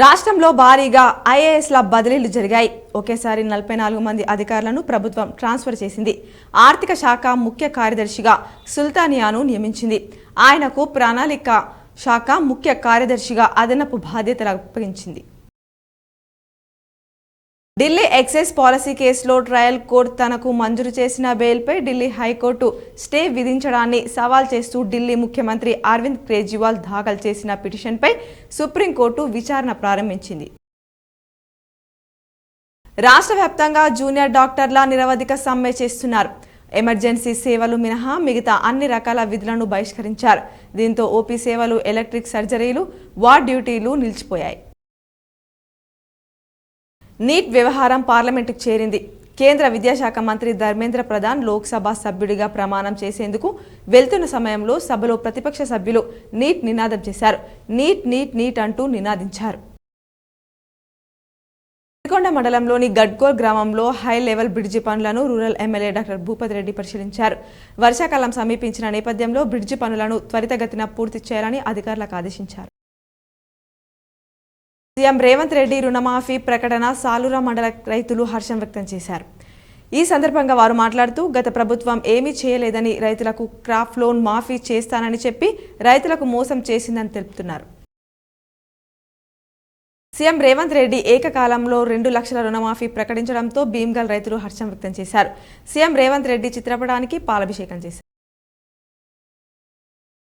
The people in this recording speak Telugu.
రాష్ట్రంలో భారీగా ఐఏఎస్ల బదిలీలు జరిగాయి. ఒకేసారి 44 మంది అధికారులను ప్రభుత్వం ట్రాన్స్ఫర్ చేసింది. ఆర్థిక శాఖ ముఖ్య కార్యదర్శిగా సుల్తానియాను నియమించింది. ఆయనకు ప్రణాళిక శాఖ ముఖ్య కార్యదర్శిగా అదనపు బాధ్యతలు అప్పగించింది. ఢిల్లీ ఎక్సైజ్ పాలసీ కేసులో ట్రయల్ కోర్టు తనకు మంజూరు చేసిన బెయిల్పై ఢిల్లీ హైకోర్టు స్టే విధించడాన్ని సవాల్ చేస్తూ ఢిల్లీ ముఖ్యమంత్రి అరవింద్ కేజ్రీవాల్ దాఖలు చేసిన పిటిషన్పై సుప్రీంకోర్టు విచారణ ప్రారంభించింది. రాష్ట్ర వ్యాప్తంగా జూనియర్ డాక్టర్ల నిరవధిక సమ్మె చేస్తున్నారు. ఎమర్జెన్సీ సేవలు మినహా మిగతా అన్ని రకాల విధులను బహిష్కరించారు. దీంతో ఓపీ సేవలు, ఎలక్ట్రిక్ సర్జరీలు, వార్డ్ డ్యూటీలు నిలిచిపోయాయి. నీట్ వ్యవహారం పార్లమెంటుకు చేరింది. కేంద్ర విద్యాశాఖ మంత్రి ధర్మేంద్ర ప్రధాన్ లోక్సభ సభ్యుడిగా ప్రమాణం చేసేందుకు వెళ్తున్న సమయంలో సభలో ప్రతిపక్ష సభ్యులు నీట్ నినాదం చేశారు. నీట్ నీట్ నీట్ అంటూ నినాదించారు. సిరికొండ మండలంలోని గడ్కోల్ గ్రామంలో హై లెవెల్ బ్రిడ్జి పనులను rural MLA doctor Bhupathi Reddy పరిశీలించారు. వర్షాకాలం సమీపించిన నేపథ్యంలో బ్రిడ్జి పనులను త్వరితగతిన పూర్తి చేయాలని అధికారులకు ఆదేశించారు. సీఎం రేవంత్ రెడ్డి రుణమాఫీ ప్రకటన సాలూరు మండల రైతులు హర్షం వ్యక్తం చేశారు. ఈ సందర్భంగా వారు మాట్లాడుతూ గత ప్రభుత్వం ఏమీ చేయలేదని, రైతులకు క్రాప్ లోన్ మాఫీ చేస్తానని చెప్పి రైతులకు మోసం చేసిందని తెలుపుతున్నారు. సీఎం రేవంత్ రెడ్డి ఏకకాలంలో 2 లక్షల రుణమాఫీ ప్రకటించడంతో భీమ్గల్ రైతులు హర్షం వ్యక్తం చేశారు. సీఎం రేవంత్ రెడ్డి చిత్రపటానికి పాలాభిషేకం చేశారు.